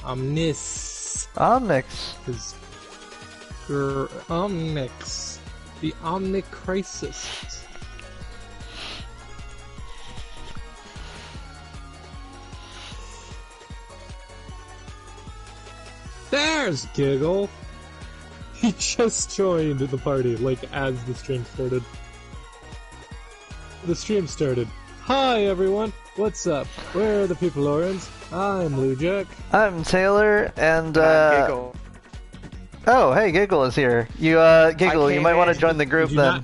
Omnis. Omnix. Is Omnix. The Omnicrisis. There's Giggle! He just joined the party, like, as the stream started. The stream started. Hi, everyone! What's up? Where are the people, Lawrence? I'm Lujack. I'm Taylor, and Giggle. Oh, hey, Giggle is here. You, Giggle, you might want to join the group then.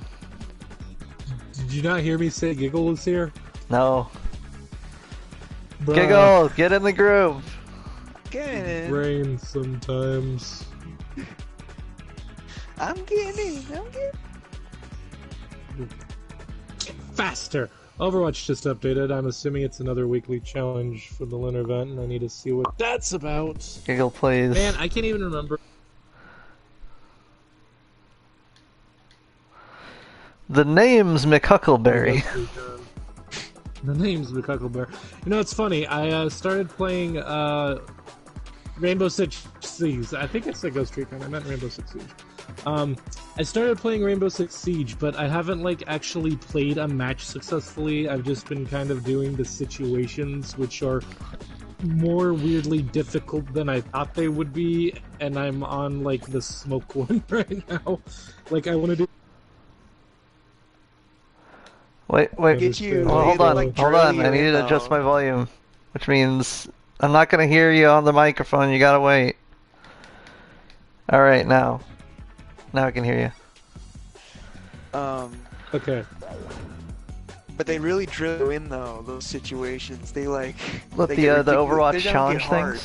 Did you not hear me say Giggle is here? No. Bruh. Giggle, get in the group! Get in. Brain sometimes. I'm getting in. Faster! Overwatch just updated. I'm assuming it's another weekly challenge for the lunar event, and I need to see what that's about. Giggle, please. Man, I can't even remember. The name's McHuckleberry. The name's McHuckleberry. You know, it's funny. I started playing Rainbow Six Siege. I think it's the Ghost Recon. I meant Rainbow Six Siege. I started playing Rainbow Six Siege, but I haven't, like, actually played a match successfully. I've just been kind of doing the situations, which are more weirdly difficult than I thought they would be, and I'm on, like, the smoke one right now. Like, I want to do... Wait. Get you. Well, hold on, like, hold on. I need to adjust my volume, which means I'm not gonna hear you on the microphone. You gotta wait. All right, now I can hear you. Okay. But they really drill in though those situations. They like. Look, they the get ridiculous. Overwatch They're gonna challenge get hard.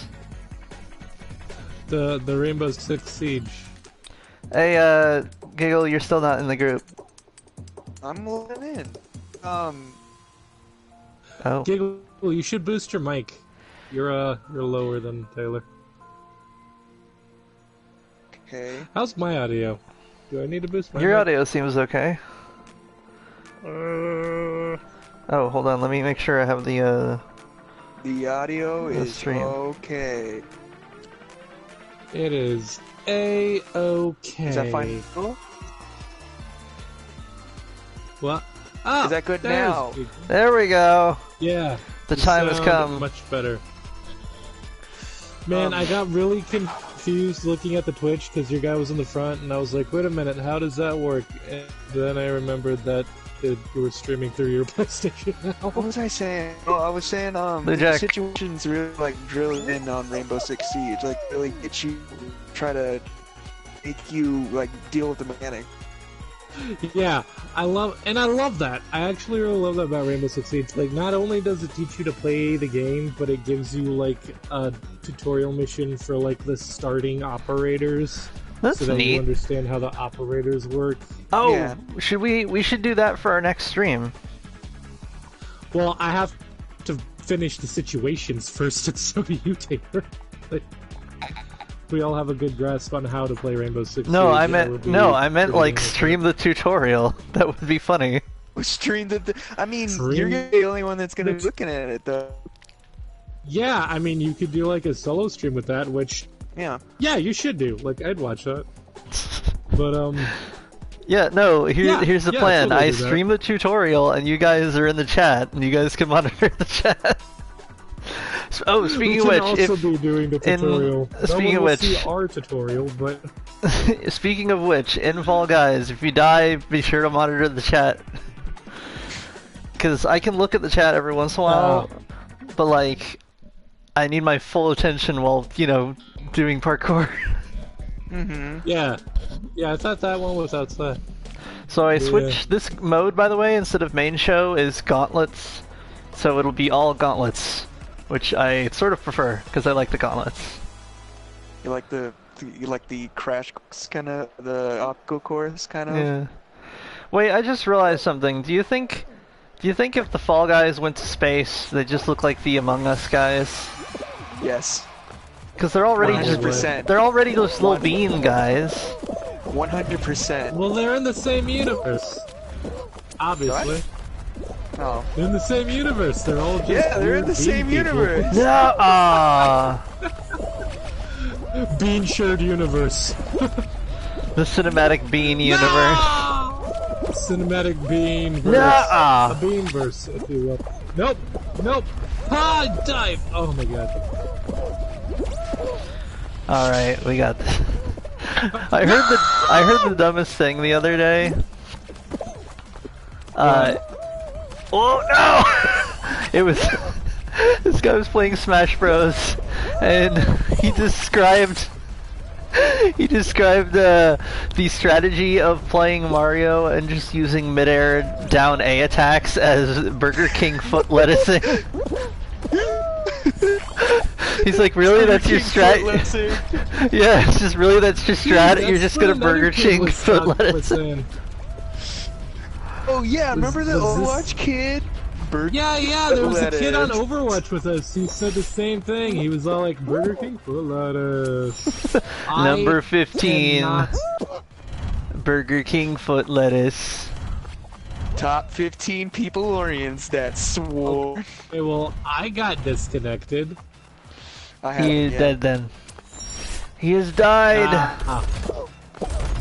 things. The Rainbow Six Siege. Hey, Giggle, you're still not in the group. I'm moving in. Oh. Giggle, you should boost your mic. You're lower than Taylor. Okay. How's my audio? Do I need to boost my Your mic? audio seems okay. Oh, hold on. Let me make sure I have the The audio The is stream. okay. It is A-okay. Is that fine? What? Ah, Is that good there's now? Giggle. There we go. Yeah. The time has sound come. Much better. Man, I got really confused looking at the Twitch because your guy was in the front, and I was like, wait a minute, how does that work? And then I remembered that you were streaming through your PlayStation now. What was I saying? Oh, I was saying Blue Jack. situations really like drill in on Rainbow Six Siege, like really get you, try to make you like deal with the mechanic. Yeah, I love that. I actually really love that about Rainbow Six Siege. Like, not only does it teach you to play the game, but it gives you, like, a tutorial mission for, like, the starting operators. That's so that you neat. understand how the operators work. Oh, Yeah. we should do that for our next stream. Well, I have to finish the situations first, and so do you, Taylor. Like, we all have a good grasp on how to play Rainbow Six No, Siege. I That would meant be like pretty stream the tutorial. That would be funny. Stream the. I mean, Stream- you're gonna be the only one that's gonna be looking at it though. Yeah, I mean, you could do, like, a solo stream with that, which, Yeah. yeah, you should do. Like, I'd watch that. But, Yeah, no, here's the yeah, plan. totally I do that. stream the tutorial and you guys are in the chat and you guys can monitor the chat. Oh, speaking of we which, can also be doing the tutorial. speaking no of one will which- see our tutorial, but speaking of which, in Fall Guys, if you die, be sure to monitor the chat. Because I can look at the chat every once in a while, but like, I need my full attention while, doing parkour. Mm-hmm. yeah, I thought that one was outside. So I Yeah. switched this mode, by the way, instead of main show is gauntlets. So it'll be all gauntlets, which I sort of prefer because I like the gauntlets. You like the crash kind of the obstacle course kind of. Yeah. Wait, I just realized something. Do you think if the Fall Guys went to space, they just look like the Among Us guys? Yes. Because they're already 100%. they're already those little bean guys. 100%. Well, they're in the same universe. Obviously. Oh. They're in the same universe. They're all just Yeah, they're in weird the same bean people. universe. No, Bean shared universe. The cinematic bean universe. Cinematic bean verse. Nuh-uh. A bean verse, if you will. Nope. Nope. Ah, dive. Oh my god. All right, we got this. I heard the dumbest thing the other day. Oh no! It was this guy was playing Smash Bros. And he described the strategy of playing Mario and just using midair down A attacks as Burger King foot lettucing. He's like, really? That's your strat? Yeah, it's just really that's your strat. You're just gonna Burger King foot lettuce. Oh yeah, remember the Overwatch kid? Yeah, there was a kid on Overwatch with us. He said the same thing. He was all like, Burger King foot lettuce. Number 15. Burger King foot lettuce. Top 15 Peopleorians that swore. Okay, well, I got disconnected. He is dead then. He has died.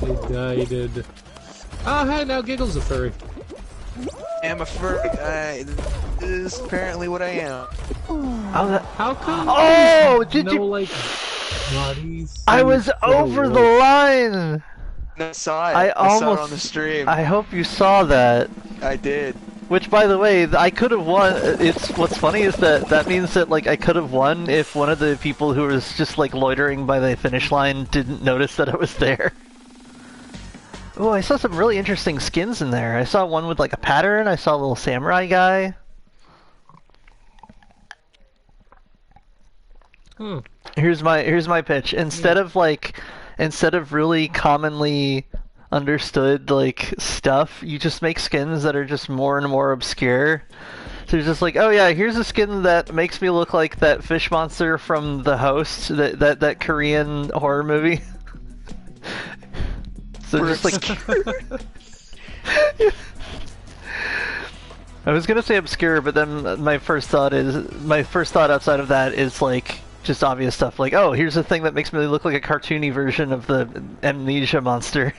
He died. Oh, hey, now Giggle's a furry. I'm a furry. This is apparently what I am. How come? Oh, did you? Like, bodies. I was over the line. I saw it. I saw it on the stream. I hope you saw that. I did. Which, by the way, I could have won. What's funny is that means that like I could have won if one of the people who was just like loitering by the finish line didn't notice that I was there. Oh, I saw some really interesting skins in there. I saw one with like a pattern. I saw a little samurai guy. Here's my pitch. Instead of really commonly understood like stuff, you just make skins that are just more and more obscure. So it's just like, oh yeah, here's a skin that makes me look like that fish monster from The Host, that Korean horror movie. So just like I was gonna say obscure, but then my first thought outside of that is like just obvious stuff like, oh, here's a thing that makes me look like a cartoony version of the Amnesia monster.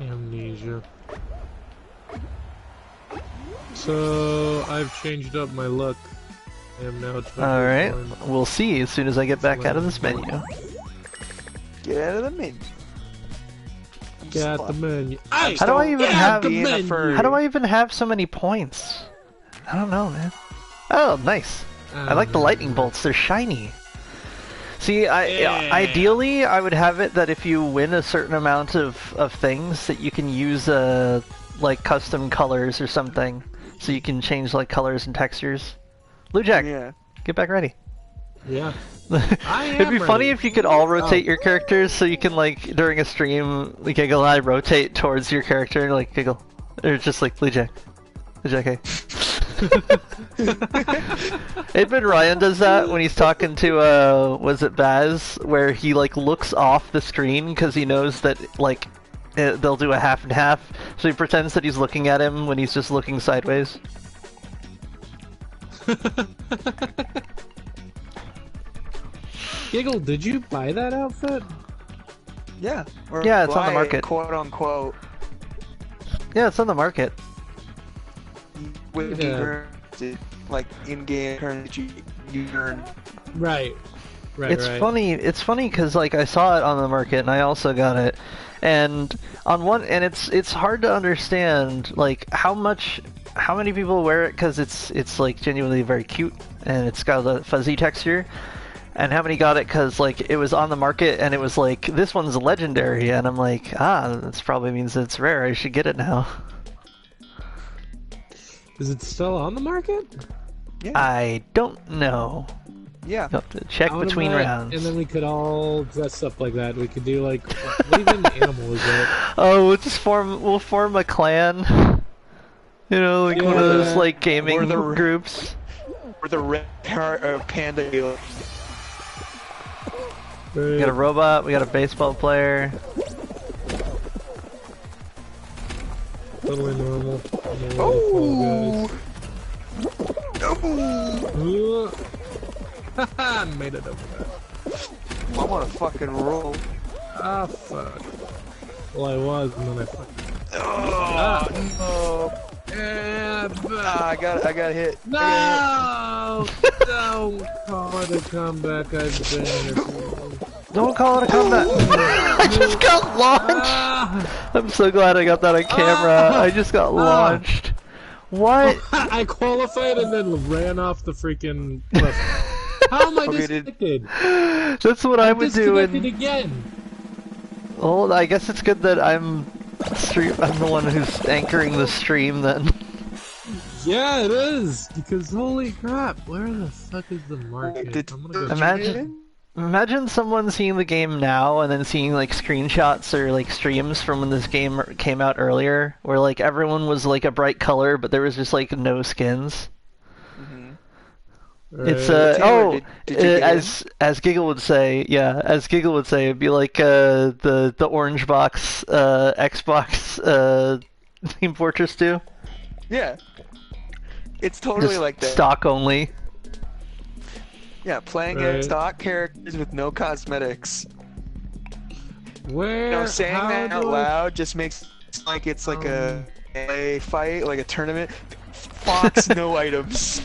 Amnesia. So I've changed up my look. I am now. Alright, we'll see as soon as I get back out of this menu. Get out of the menu. Get out the menu. How do I even have so many points? I don't know, man. Oh, nice. I like the lightning bolts. They're shiny. See, ideally, I would have it that if you win a certain amount of things, that you can use like custom colors or something, so you can change like colors and textures. Blue Jack, get back ready. Yeah. It'd be funny if you could all rotate your characters, so you can like during a stream, like, Giggle and I rotate towards your character, like Giggle, or just like Blue Jack. Blue Jack, hey. Edmund Ryan does that when he's talking to was it Baz, where he like looks off the screen because he knows that like they'll do a half and half, so he pretends that he's looking at him when he's just looking sideways. Giggle, did you buy that outfit? Yeah. Yeah, it's on the market. Quote unquote. Yeah, it's on the market. With like in-game currency you earn. Right. It's funny because like I saw it on the market and I also got it, and it's hard to understand like how many people wear it because it's like genuinely very cute and it's got a fuzzy texture, and how many got it because like it was on the market and it was like, this one's legendary, and I'm like, this probably means it's rare, I should get it now. Is it still on the market? Yeah. I don't know. Yeah. You'll have to check between rounds. And then we could all dress up like that. We could do like, what even animal is it? Oh, we'll form a clan. You know, like one of those like gaming groups. Or the red panda. We got a robot, we got a baseball player. Totally normal. Oh! Haha, made it over that. I'm on a fucking roll. Ah, fuck. Well, I was, and then I fucking... Oh, Yeah, I got hit. no! Don't call it a comeback, I've been here. Don't call it a comeback. I just got launched. Ah! I'm so glad I got that on camera. I just got launched. What? I qualified and then ran off the freaking cliff. How am I disconnected? That's what I would do. Disconnected again. Well, I guess it's good that I'm the one who's anchoring the stream then. Yeah, it is. Because holy crap, where the fuck is the market? I'm gonna go Imagine someone seeing the game now and then seeing like screenshots or like streams from when this game came out earlier, where like everyone was like a bright color, but there was just like no skins. It's Taylor, did you as Giggle would say, yeah, as Giggle would say, it'd be like the orange box Xbox Team Fortress 2. Yeah. It's totally Just like that. stock only. Yeah, playing as stock characters with no cosmetics. Where? You know, saying how that out do I- loud just makes it like it's like a fight, like a tournament. Fox, no items.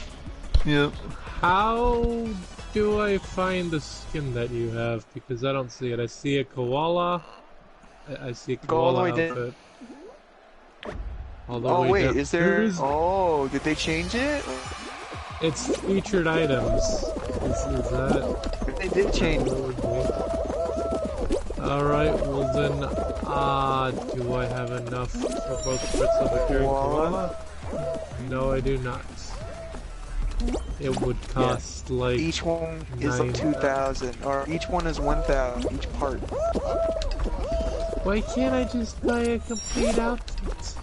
Yep. How do I find the skin that you have? Because I don't see it. I see a koala. I see a Go all the koala way down. outfit. All the Oh way wait, down. is there? Is- Oh, did they change it? It's featured items. Is that? They did change. Alright, well then, do I have enough for both Fritz and the Carrot Koala? No, I do not. It would cost like... Each one is like 9,000. 2,000, or each one is 1,000 each part. Why can't I just buy a complete outfit?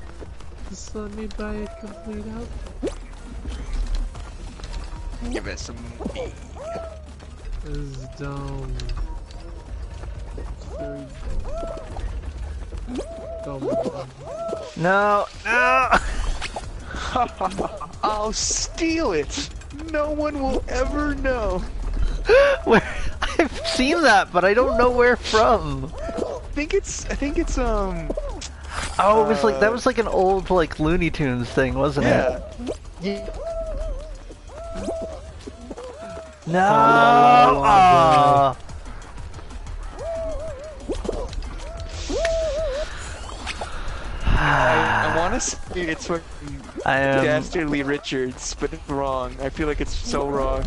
Just let me buy a complete outfit. Give it some. This is dumb. Very dumb. No, no. I'll steal it. No one will ever know. Where? I've seen that, but I don't know where from. I think it's Oh, it was like that was like an old like Looney Tunes thing, wasn't it? Yeah. No. Oh, Aw. I want to say it's fucking I am. Dastardly Richards, but it's wrong. I feel like it's so wrong.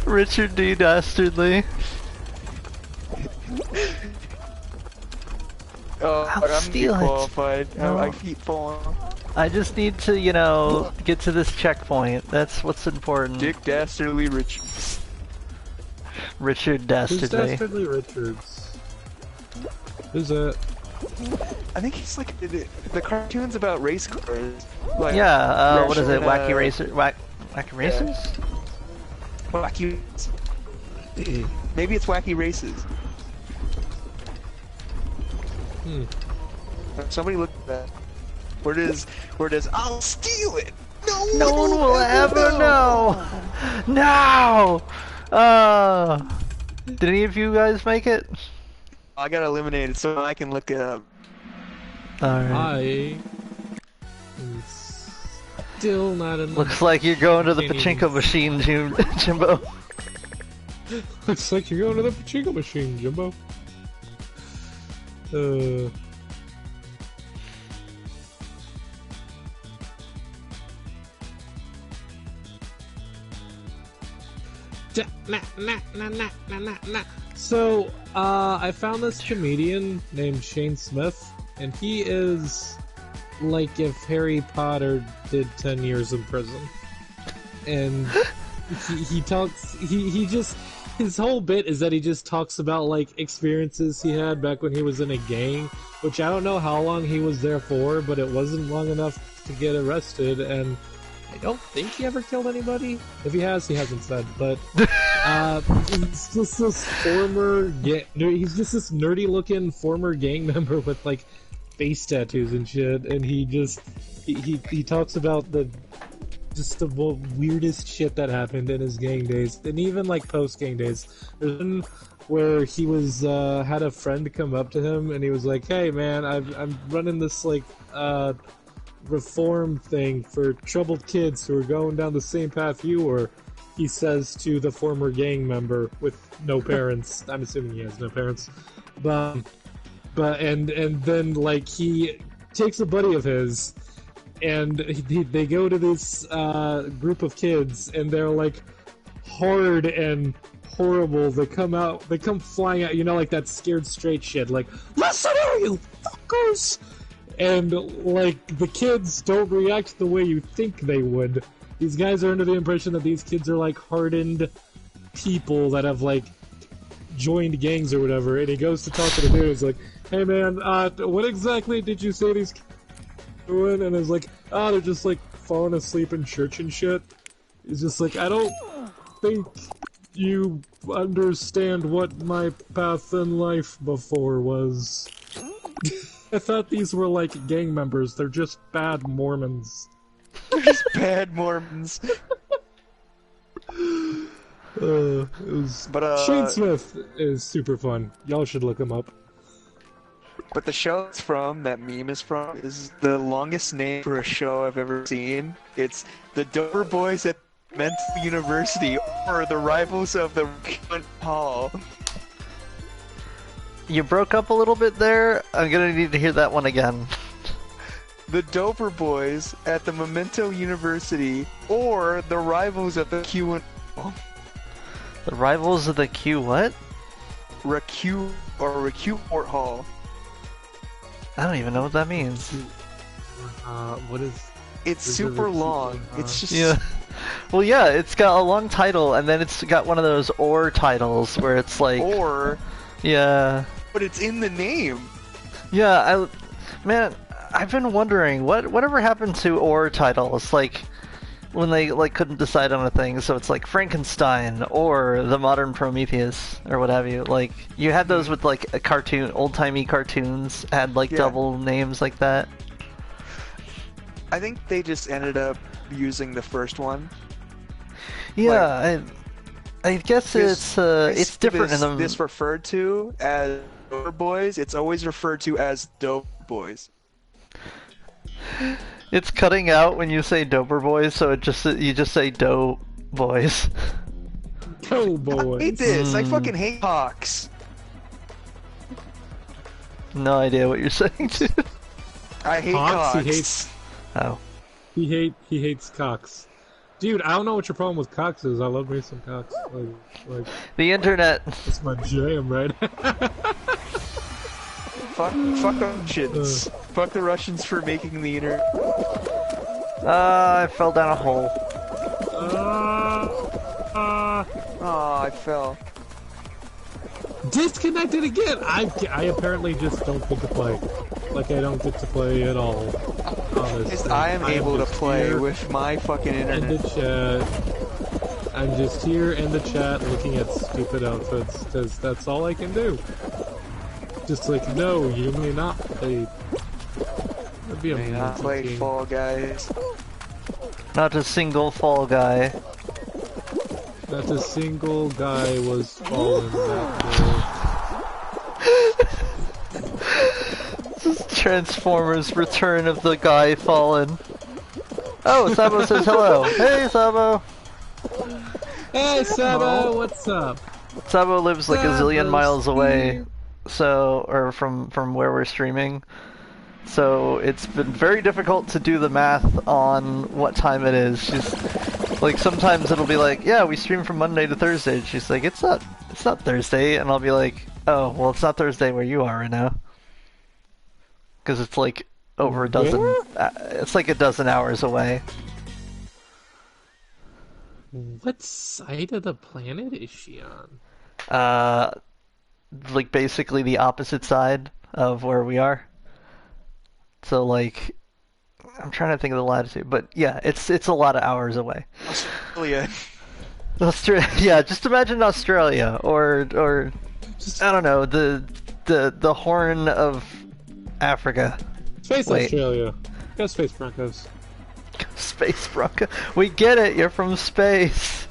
Richard D. Dastardly. Oh, I'll I'm steal it. qualified. No. I keep falling. I just need to, you know, get to this checkpoint. That's what's important. Dick Dastardly Richards. Richard Who's Dastardly. Dastardly Richards? Who's that? I think he's like the cartoons about race cars. Like, Yeah, what is it? Russian, Wacky Racer? Wacky Racers? Wacky. Maybe it's Wacky Races. Somebody look at that. Where does I'll steal it? No one will ever know. No. Did any of you guys make it? I got eliminated so I can look it up. Alright. I am still not in. Looks like you're going to the pachinko machine, Jimbo. Looks like you're going to the pachinko machine, Jimbo. So, I found this comedian named Shane Smith, and he is like if Harry Potter did 10 years in prison. And he talks, he just, his whole bit is that he just talks about like experiences he had back when he was in a gang, which I don't know how long he was there for, but it wasn't long enough to get arrested, and I don't think he ever killed anybody. If he has, he hasn't said, but he's just this he's just this nerdy looking former gang member with like face tattoos and shit, and he talks about the just the weirdest shit that happened in his gang days, and even like post gang days. There's one where he was had a friend come up to him, and he was like, "Hey man, I'm running this like reform thing for troubled kids who are going down the same path you were." He says to the former gang member with no parents. I'm assuming he has no parents, but and then like he takes a buddy of his. And they go to this group of kids, and they're like hard and horrible. They come flying out, like that scared straight shit, like, "Listen here, you fuckers!" And like the kids don't react the way you think they would. These guys are under the impression that these kids are like hardened people that have like joined gangs or whatever. And he goes to talk to the dude. He's like, "Hey man, what exactly did you say these kids doing?" And it's like, they're just like falling asleep in church and shit. It's just like, I don't think you understand what my path in life before was. I thought these were like gang members. They're just bad Mormons. They're just bad Mormons. Shane Smith is super fun. Y'all should look him up. But the show it's from, that meme is from, is the longest name for a show I've ever seen. It's The Dover Boys at Mental University, or The Rivals of the Hall. You broke up a little bit there. I'm gonna need to hear that one again. The Dover Boys at the Memento University, or The Rivals of the Q. The Rivals of the Q what? Recuport Hall. I don't even know what that means. What is... It's super long. It's just... Yeah. Well, yeah, it's got a long title, and then it's got one of those or titles where it's like... Or... Yeah. But it's in the name. Yeah, man, I've been wondering, whatever happened to or titles? Like, when they like couldn't decide on a thing, so it's like Frankenstein or The Modern Prometheus or what have you. Like, you had those with like a cartoon, old-timey cartoons had like double names like that. I think they just ended up using the first one. Yeah, I guess it's different in them. This referred to as Dover Boys, it's always referred to as Dover Boys. It's cutting out when you say Dover Boys, so you just say Doe Boys. Doe Boys. I hate this. I fucking hate Hawks. No idea what you're saying, dude. I hate Hawks. Cox. He hates. Oh. He hates Cox. Dude, I don't know what your problem with Cox is. I love me some Cox. Like The internet. it's my jam, right? Fuck the Russians. Fuck the Russians for making the internet. I fell down a hole. Oh, I fell. Disconnected again! I apparently just don't get to play. Like, I don't get to play at all. Honestly. I am able to just play here with my fucking in internet. the chat. I'm just here in the chat looking at stupid outfits, because that's all I can do. Just like, no, you may not play. That'd be May not play amazing. Fall Guys. Not a single fall guy. Not a single guy was fallen that day. Transformers Return of the Guy Fallen. Oh, Sabo says hello. Hey, Sabo. Hey, Sabo, what's up? Sabo lives like a zillion Sabo's miles away, here. or from where we're streaming. So it's been very difficult to do the math on what time it is. She's like, sometimes it'll be like, yeah, we stream from Monday to Thursday. And she's like, it's not Thursday, and I'll be like, oh, well, it's not Thursday where you are right now, because it's like over a dozen. It's like a dozen hours away. What side of the planet is she on? Like basically the opposite side of where we are. So like, I'm trying to think of the latitude, but yeah, it's a lot of hours away. Australia. Yeah, just imagine Australia or I don't know, the Horn of Africa. Space Wait. Australia. Go Space Broncos. Space Bronco. We get it. You're from space.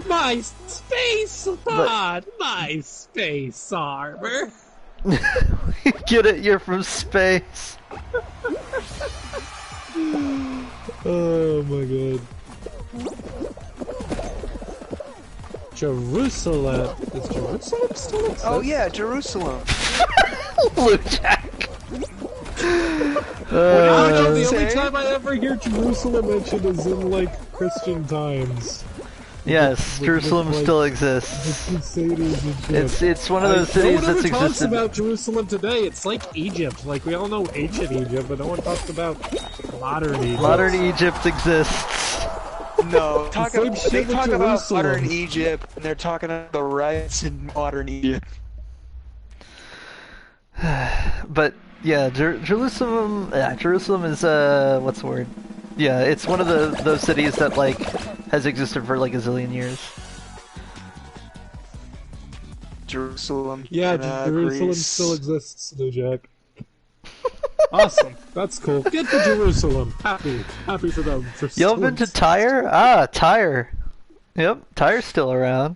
My space pod, my space armor. We get it. You're from space. Oh my god. Jerusalem. Is Jerusalem still exist? Oh yeah, Jerusalem. Lujack. The only say? time I ever hear Jerusalem mentioned is in like Christian times. Yes, with, Jerusalem like, still The exists. Crusaders and shit. It's one of those cities no one that's ever talks existed. about Jerusalem today. It's like Egypt. Like we all know ancient Egypt, but no one talks about modern Egypt. Modern Egypt exists. No, same they shit with talk about Jerusalem. modern Egypt, and they're talking about the riots in modern Egypt. But yeah, Jerusalem. Yeah, Jerusalem is what's the word? Yeah, it's one of those cities that like has existed for like a zillion years. Jerusalem. Yeah, Jerusalem Greece. still exists, New Jack. Awesome. That's cool. Good for Jerusalem. Happy for them. For Y'all still been to existing. Tyre? Ah, Tyre. Yep, Tyre's still around.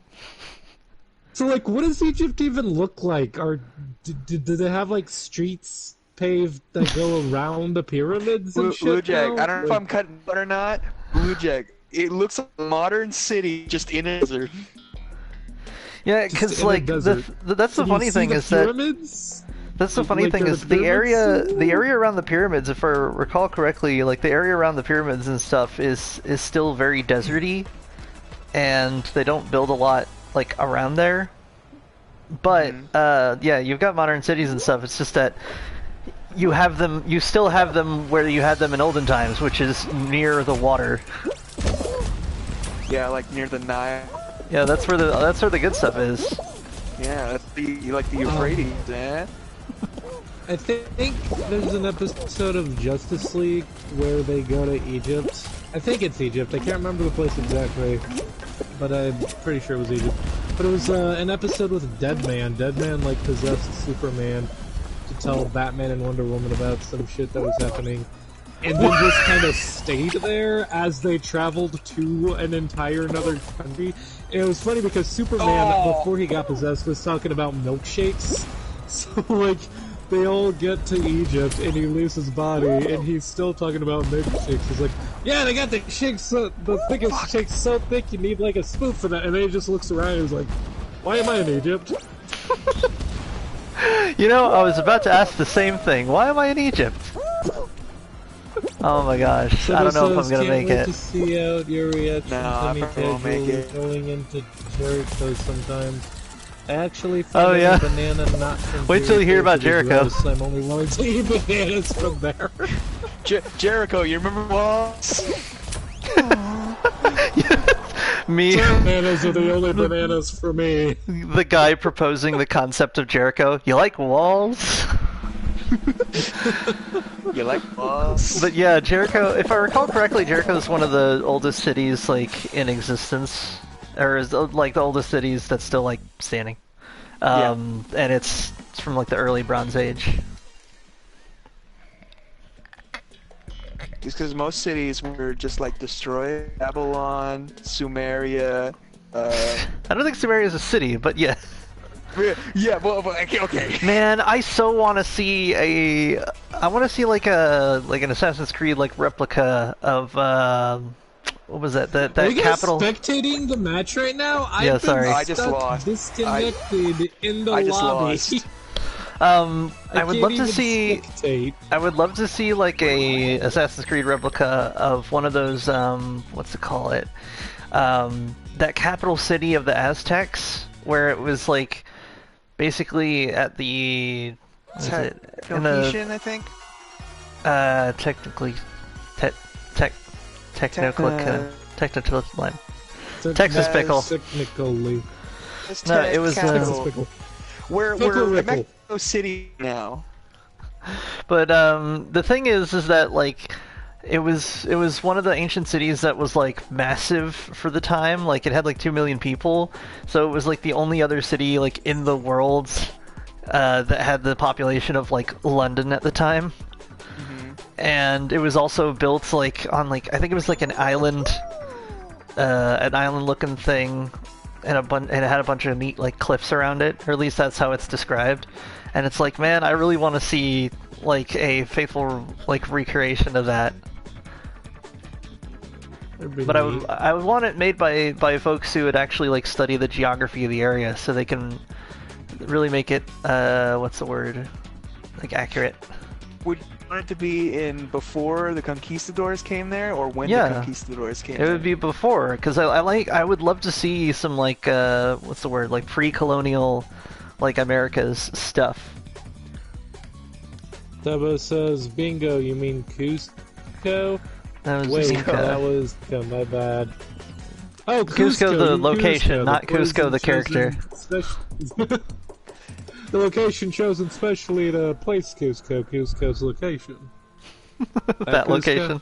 So, like, what does Egypt even look like? Or do they have like streets paved that go around the pyramids and shit? Blue Jack. now? I don't know if I'm cutting it or not. Blue Jack. It looks like a modern city just in a desert. Yeah, Just because in a like desert. that's the Can you funny see thing the is that pyramids? that's the funny like, thing are is the the pyramids? area around the pyramids, if I recall correctly, like the area around the pyramids and stuff is still very deserty, and they don't build a lot like around there. But yeah, you've got modern cities and stuff. It's just that you still have them where you had them in olden times, which is near the water. Yeah, like near the Nile. Yeah, that's where the good stuff is. Yeah, that's the Euphrates, eh? I think there's an episode of Justice League where they go to Egypt. I think it's Egypt. I can't remember the place exactly, but I'm pretty sure it was Egypt. But it was an episode with Deadman. Deadman like possessed Superman to tell Batman and Wonder Woman about some shit that was happening, and then just kind of stayed there as they traveled to an entire another country. And it was funny because Superman, before he got possessed, was talking about milkshakes. So like, they all get to Egypt and he leaves his body and he's still talking about milkshakes. He's like, yeah, they got the shakes, the thickest shakes so thick you need like a spoon for that. And then he just looks around and he's like, why am I in Egypt? You know, I was about to ask the same thing. Why am I in Egypt? Oh my gosh, So I don't this know if I'm says, gonna "Can't make wait it. to see out your reaction No, I to me probably won't make casually it. going into Jericho sometimes. I actually found Oh, yeah. a banana not from Wait till you hear about to be Jericho. gross. I'm only willing to eat bananas from there. Jericho, you remember Walls? Me, Bananas are the only bananas for me. the guy proposing the concept of Jericho. You like walls? You like Walls? But yeah, Jericho, if I recall correctly, Jericho is one of the oldest cities, like, in existence. Or is, like, the oldest cities that's still, like, standing. And it's from, like, the early Bronze Age. Just because most cities were just like destroyed. Babylon, Sumeria. I don't think Sumeria is a city, but yeah. Yeah, well, okay. Man, I so want to see I want to see like an Assassin's Creed like replica of what was that? That Are you guys capital. spectating the match right now? Yeah, I've been sorry. I just stuck lost. disconnected in the I just lobby. lost. I would can't love to even see. spectate. I would love to see like a Assassin's Creed replica of one of those what's it call it? That capital city of the Aztecs, where it was like basically at the what is it? In the Tahitian, I think. technically technical line. Texas pickle. Technically. It's No, it was, Texas Texas. pickle. We're Pickle in Rickle. Mexico City now. But the thing is that like it was one of the ancient cities that was like massive for the time. Like it had like 2 million people, so it was like the only other city like in the world that had the population of like London at the time. and it was also built like on like I think it was like an island looking thing, and and it had a bunch of neat like cliffs around it, or at least that's how it's described. And it's like, man, I really want to see like a faithful like recreation of that. But I would want it made by folks who would actually like study the geography of the area, so they can really make it what's the word, like accurate. Would you want it to be in before the conquistadors came there, or when the conquistadors came there? It would be before, because I would love to see some like what's the word, like pre-colonial like America's stuff. Dubbo says, bingo, you mean Cusco? That was Wait, Inca. that was my bad. Oh, Cusco the location, Cusco, not Cusco the character. The location chosen specially to place Cusco's location. That Cusco. location.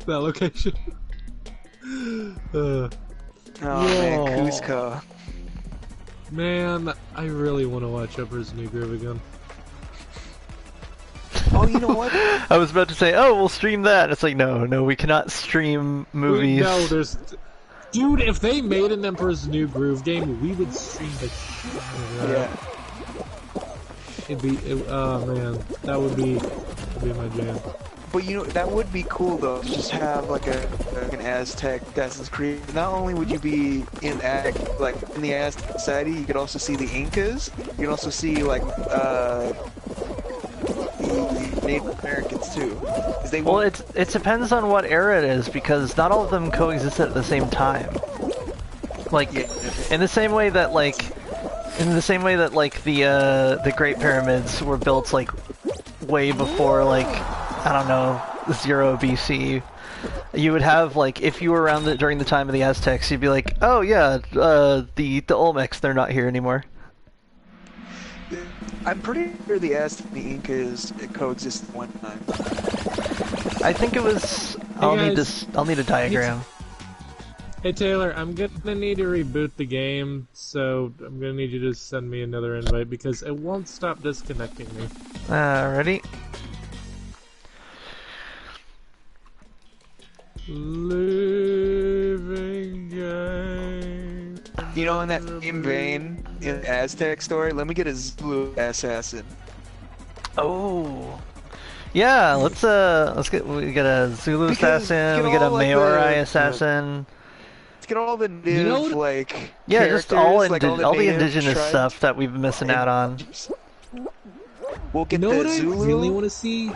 That location. Oh man, Cusco. Man, I really want to watch Emperor's New Groove again. Oh, you know what? I was about to say, oh, we'll stream that. It's like, no, we cannot stream movies. No, there's... Dude, if they made an Emperor's New Groove game, we would stream the shit out of that. Yeah. Oh man, that would be my jam. But you know, that would be cool though, to just have like an Aztec Assassin's Creed. Not only would you be in the Aztec society, you could also see the Incas. You could also see like the Native Americans too. Well, it depends on what era it is, because not all of them coexist at the same time. Like, in the same way that the Great Pyramids were built like way before like, I don't know, 0 BC. You would have like, if you were around during the time of the Aztecs, you'd be like, oh yeah, the Olmecs, they're not here anymore. I'm pretty sure the Aztec and the Incas coexisted one time. I think it was. Hey I'll need a diagram. Hey Taylor, I'm gonna need to reboot the game, so I'm gonna need you to send me another invite because it won't stop disconnecting me. Ready? Living game. You know, in that same vein, in the Aztec story, let me get a Zulu assassin. Oh. Yeah, we get a Zulu assassin, we get a like Maori assassin. Let's get all the native, yeah, just all the native indigenous tribes. stuff that we've been missing out on. We'll get You know the what Zulu. I really want to see?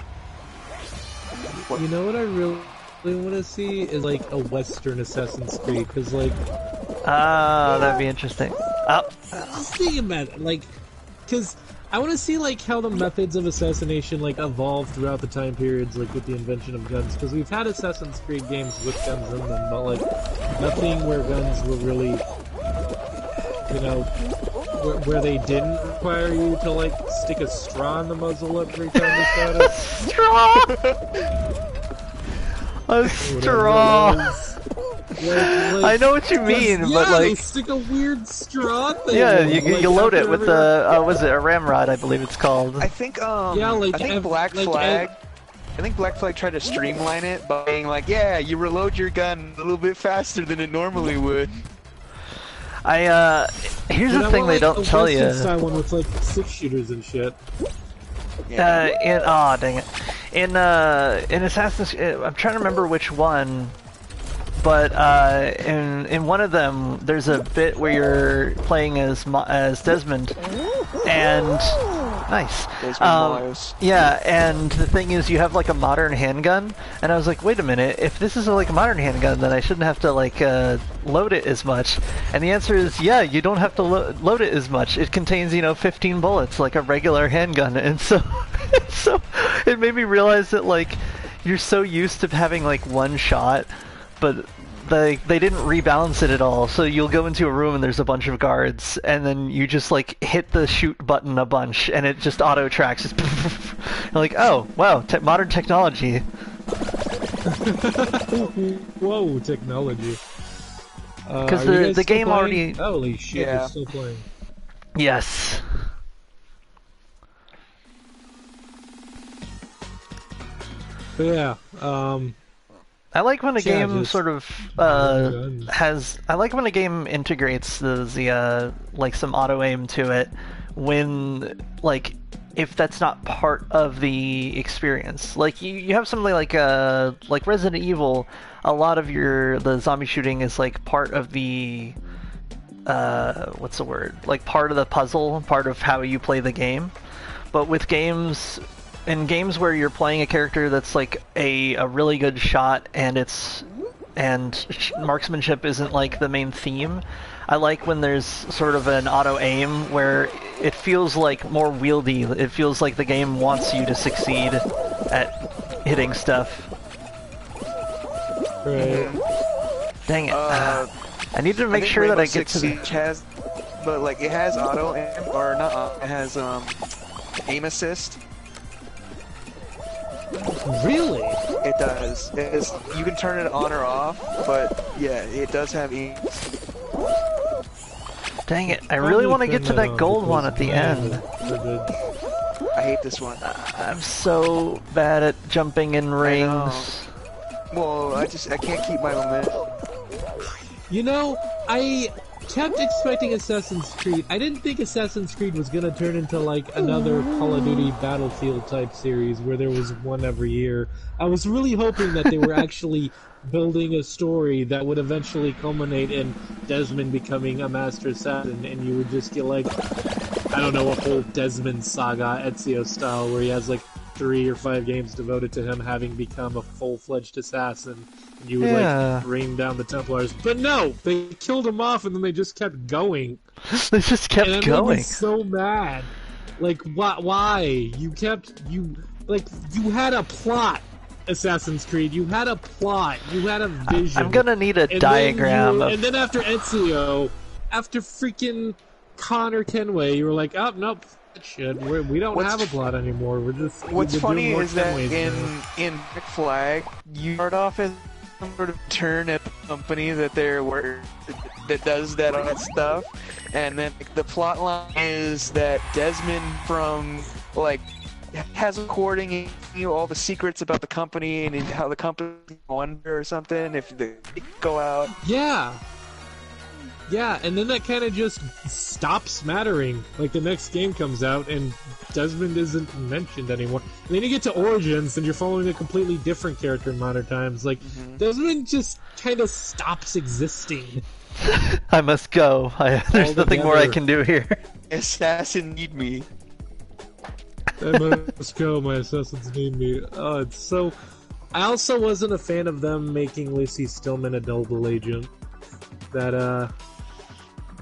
What? You know what I really want to see is like a Western Assassin's Creed, because like... That'd be interesting. Oh. Just think about it, like, because I want to see like how the methods of assassination like evolved throughout the time periods, like with the invention of guns. Because we've had Assassin's Creed games with guns in them, but like nothing where guns were really, you know, where they didn't require you to like stick a straw in the muzzle every time you shot it. Straw. A straw. I know what you mean, but like, they stick a weird straw thing. yeah, in, you load it with was it a ramrod? I believe it's called. I think yeah, like, I think Black Flag. I think Black Flag tried to streamline it by being like, yeah, you reload your gun a little bit faster than it normally would. Here's the thing they don't tell you. Style one with like 6 shooters and shit. Yeah. Dang it. In Assassin's, I'm trying to remember which one, but in one of them, there's a bit where you're playing as Desmond, and nice. Yeah, and the thing is, you have like a modern handgun, and I was like, wait a minute, if this is like a modern handgun, then I shouldn't have to like load it as much. And the answer is, yeah, you don't have to load it as much. It contains, 15 bullets like a regular handgun, and so so it made me realize that like you're so used to having like one shot, but they didn't rebalance it at all. So you'll go into a room and there's a bunch of guards, and then you just like hit the shoot button a bunch, and it just auto tracks. You're like, oh wow, modern technology. Whoa, technology. Because the game already. Holy shit, Yeah. You're still playing. Yes. But yeah, I like when a Yeah, game just sort of guns. has. I like when a game integrates the like some auto aim to it. When like if that's not part of the experience, like you have something like Resident Evil. A lot of the zombie shooting is like part of the what's the word? Like part of the puzzle, part of how you play the game. But with games, in games where you're playing a character that's like a really good shot and marksmanship isn't like the main theme, I like when there's sort of an auto aim where it feels like more wieldy. It feels like the game wants you to succeed at hitting stuff. Right. Dang it. I need to make sure that I get to the... Siege has, but like it has auto aim, or not auto, it has aim assist. Really? It does. It is, you can turn it on or off, but yeah, it does have aim. Dang it, I really want to get to that gold one at the end. I hate this one. I'm so bad at jumping in rings. Well, I can't keep my momentum. You know, I kept expecting Assassin's Creed. I didn't think Assassin's Creed was gonna turn into like another Call of Duty Battlefield type series where there was one every year. I was really hoping that they were actually building a story that would eventually culminate in Desmond becoming a master assassin, and you would just get like, I don't know, a whole Desmond saga, Ezio style, where he has like 3 or 5 games devoted to him having become a full-fledged assassin. And you would like rain down the Templars, but no, they killed him off, and then they just kept going. They just kept and going. Made me so mad. Like, why? You had a plot. Assassin's Creed, you had a plot, you had a vision. I'm gonna need a diagram of... And then after Ezio, after freaking Connor Kenway, you were like, oh, nope, shit, we don't have a plot anymore, What's funny is that now. in Black Flag, you start off as some sort of turn at the company that that does that all that stuff, and then the plot line is that Desmond from, like, has a recording and you know all the secrets about the company and how the company go under or something if they go out. Yeah, and then that kind of just stops mattering. Like the next game comes out and Desmond isn't mentioned anymore. And then you get to Origins and you're following a completely different character in modern times. Like Desmond just kind of stops existing. I must go. There's nothing more I can do here. Assassin need me. I must go, my assassins need me. Oh, it's so... I also wasn't a fan of them making Lucy Stillman a double agent. That,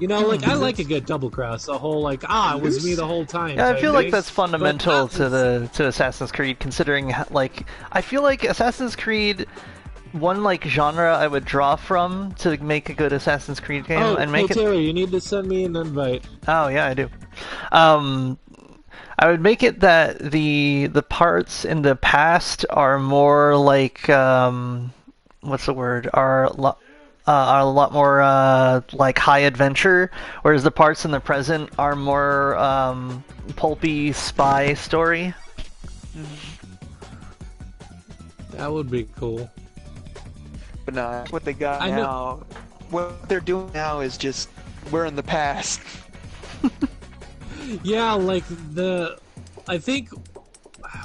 you know, like, I like a good double cross. A whole, like, it was me the whole time. Yeah, I feel like that's But fundamental to Assassin's Creed, considering, like... I feel like Assassin's Creed... One, like, genre I would draw from to make a good Assassin's Creed game and make it... Taylor, you need to send me an invite. Oh, yeah, I do. I would make it that the parts in the past are more like what's the word? Are a lot more like high adventure, whereas the parts in the present are more pulpy spy story. That would be cool. But no, what they got now, what they're doing now is just we're in the past. Yeah, like I think,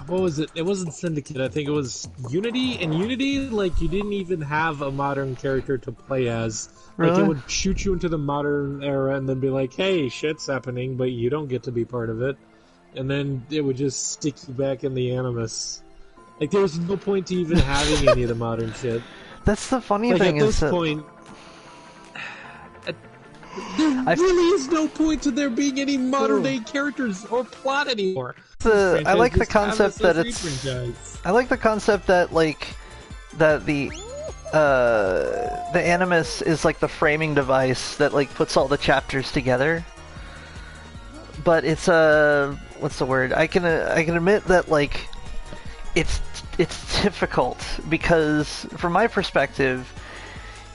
what was it? It wasn't Syndicate, I think it was Unity. In Unity, like, you didn't even have a modern character to play as. Like, Really? it would shoot you into the modern era and then be like, hey, shit's happening, but you don't get to be part of it. And then it would just stick you back in the Animus. Like, there was no point to even having any of the modern shit. That's the funny Like, thing at is this that... point... There really is no point to there being any modern day characters or plot anymore. I like the Just have concept that Assassin's it's... Creed franchise. I like the concept that, like, that the Animus is like the framing device that, like, puts all the chapters together. But it's what's the word? I can admit that, like, it's difficult because from my perspective,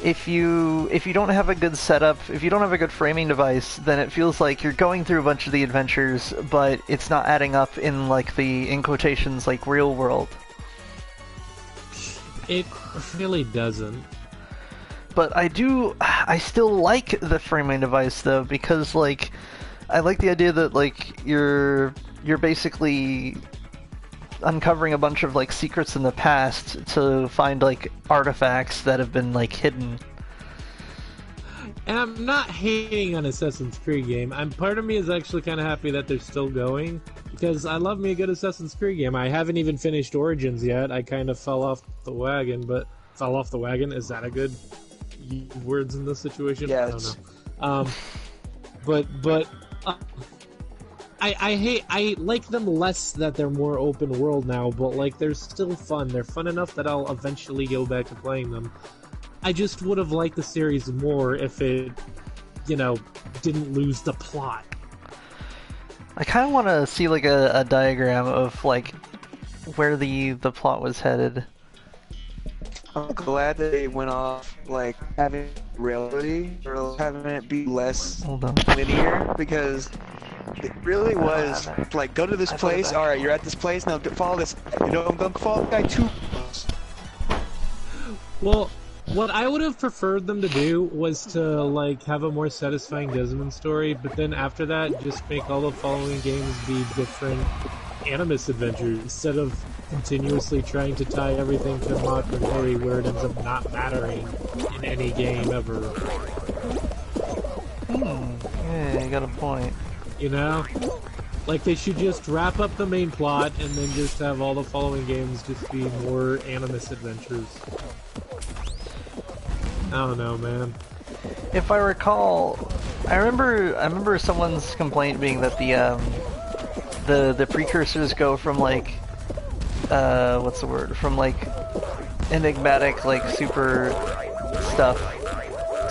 if you don't have a good setup, if you don't have a good framing device, then it feels like you're going through a bunch of the adventures, but it's not adding up in, like, the, in quotations, like, real world. It really doesn't. But I still like the framing device though, because like, I like the idea that like you're basically uncovering a bunch of like secrets in the past to find like artifacts that have been like hidden. And I'm not hating on Assassin's Creed game. Part of me is actually kind of happy that they're still going, because I love me a good Assassin's Creed game. I haven't even finished Origins yet. I kind of fell off the wagon, but fell off the wagon, is that a good words in this situation? Yeah, I don't know. But I like them less that they're more open world now, but like they're still fun. They're fun enough that I'll eventually go back to playing them. I just would have liked the series more if it, didn't lose the plot. I kind of want to see like a diagram of like where the plot was headed. I'm glad that they went off like having reality or having it be less Hold on. linear, because it really was like, go to this place. All right, you're at this place now. Follow this. Don't follow the guy too close. Well, what I would have preferred them to do was to like have a more satisfying Desmond story, but then after that, just make all the following games be different Animus adventures instead of continuously trying to tie everything to Mach and Harry, where it ends up not mattering in any game ever. Yeah, you got a point. Like they should just wrap up the main plot and then just have all the following games just be more Animus adventures. I don't know, man. If I recall, I remember someone's complaint being that the precursors go from like what's the word? From like enigmatic like super stuff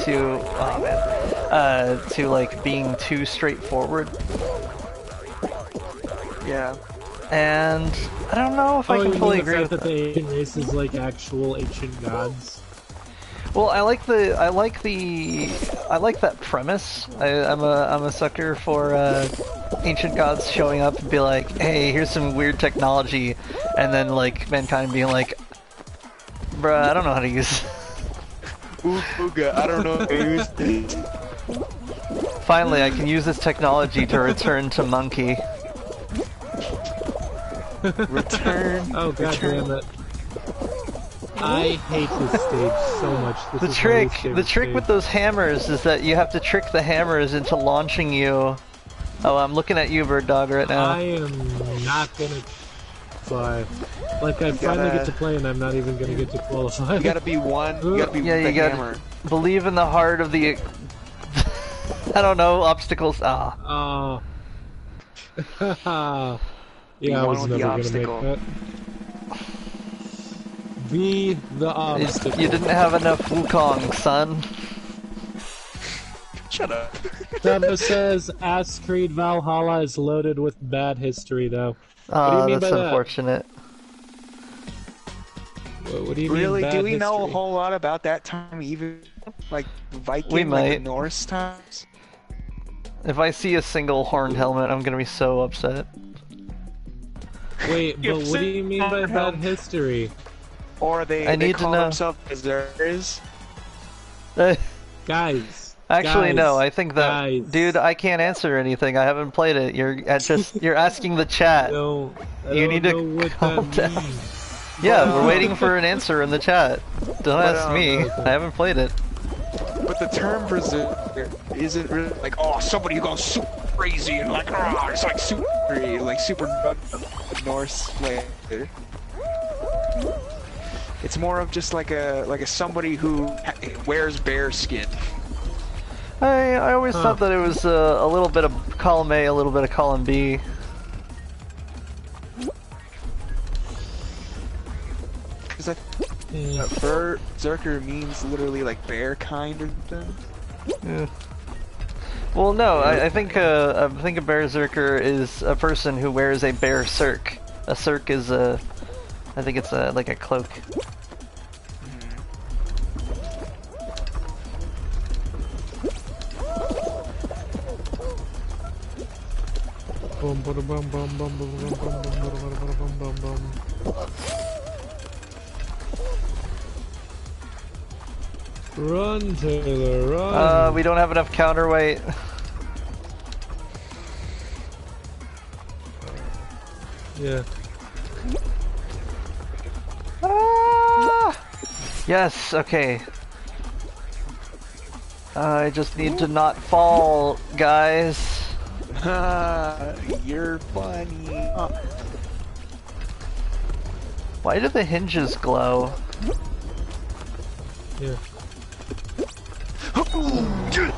to to like being too straightforward. Yeah. And I don't know if I can fully agree with that. The ancient race is like actual ancient gods. Well, I like that premise. I'm a sucker for ancient gods showing up and be like, hey, here's some weird technology, and then like mankind being like, bruh, I don't know how to use Ooga, I don't know how to use this. Finally, I can use this technology to return to monkey. Return. Oh god damn it. I hate this stage so much. The trick with those hammers is that you have to trick the hammers into launching you. Oh, I'm looking at you, Bird Dog, right now. I am not gonna fly. Like I finally get to play, and I'm not even gonna get to qualify. You gotta be one. You gotta be yeah, the you gotta hammer. believe in the heart of the. I don't know, obstacles. Ah. Oh. Yeah, I was never gonna make that. Be the obstacle. You didn't have enough Wukong, son. Shut up. Trevor says, Assassin's Creed Valhalla is loaded with bad history, though. What do you mean that's by that? unfortunate. What do you mean Really? bad Do we know a history? whole lot about that time, even like Viking, We like might. the Norse times? If I see a single horned helmet, I'm gonna be so upset. Wait, but what do you mean by bad history? Or they need to call know. themselves berserkers? Guys. Actually, guys, no. I think that, guys. dude, I can't answer anything. I haven't played it. You're asking the chat. I You don't need to know what calm that down. means. Yeah, we're waiting for an answer in the chat. Don't ask me. okay. I haven't played it. But the term berserker isn't really like, oh, somebody who goes super crazy and like, ah, it's like super, like super Norse like. It's more of just like a somebody who wears bear skin. I always thought that it was a little bit of column A, a little bit of column B. Because berserker means literally like bear kind or something. Yeah. Well, no, I think a berserker is a person who wears a bear cirque. A cirque is a, I think it's like a cloak. Bum, bada, bum, bum, bum, bum, bum, bum, bum, bada, bada, bada, bum, bum, bum. Run, Taylor, run! We don't have enough counterweight. Yeah. Ah! Yes, okay. I just need to not fall, guys. You're funny. Why do the hinges glow? Yeah.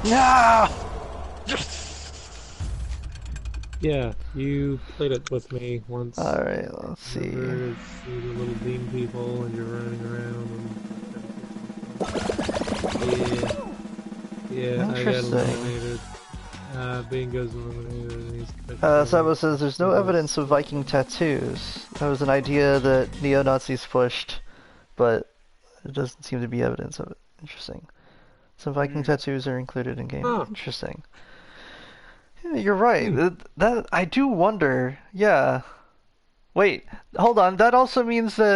Yeah! Yeah, you played it with me once. Alright, let's see. Remember, it's the little bean people and you're running around and... Yeah, I got Interesting. eliminated. Bingo's eliminated. And he's Sabo says there's no evidence of Viking tattoos. That was an idea that neo-Nazis pushed, but there doesn't seem to be evidence of it. Interesting. Some Viking tattoos are included in game. Huh. Interesting. Yeah, you're right. That I do wonder. Yeah. Wait, hold on. That also means that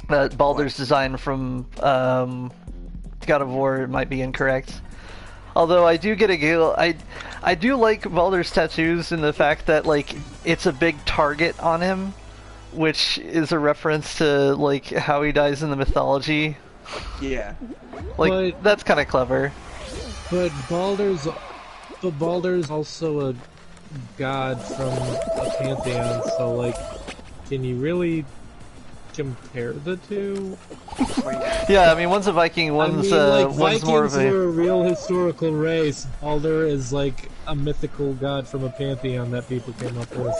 that Baldur's design from God of War might be incorrect. Although I do get a giggle. I do like Baldur's tattoos in the fact that like it's a big target on him, which is a reference to like how he dies in the mythology. Yeah. Like But- that's kind of clever. But Baldur's also a god from a pantheon, so like, can you really compare the two? Yeah, I mean one's a Viking, one's like, one's more of Vikings a were a real historical race. Baldur is like a mythical god from a pantheon that people came up with.